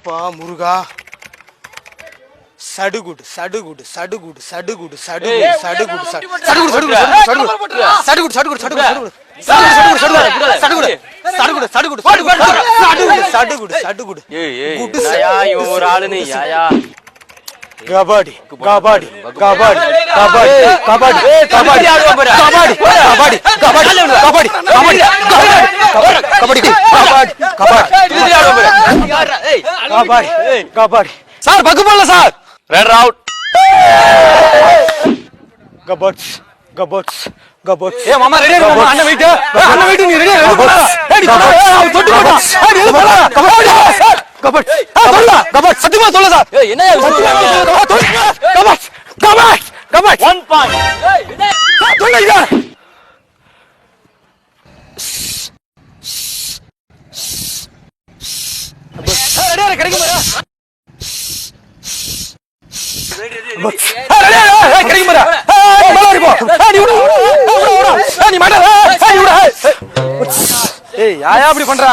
அப்பா முருகா சடுகுடு சடுகுடு சடுகுடு சடுகுடு சடுகுடு சடுகுடு சடுகுடு சடுகுடு சடுகுடு சடுகுடு சடுகுடு கபாடி கபாடி கபாடி கபாடி கபாடி கபாடி கபாடி கபாடி கபாடி கபாடி கபாடி கபாடி கபாடி சார் பக்கு போடல சார் ரெட் அவுட் கபாட்ஸ் கபாட்ஸ் கபாட்ஸ் ஏ மாமா ரெடியா இருங்க அண்ணா வெயிட் நீ ரெடியா தொட்டு போடா நீ போடா கபாட்ஸ் கபாட்ஸ் தொல்ல கபாட்ஸ் சத்தியமா தொல்ல சார் ஏய் என்னையா கபாட்ஸ் கபாட்ஸ் கபாட்ஸ் 1 பாயிண்ட் ஏய் என்ன தொல்ல இல்ல ரெடியா கிடைக்குமா அப்படி பண்ற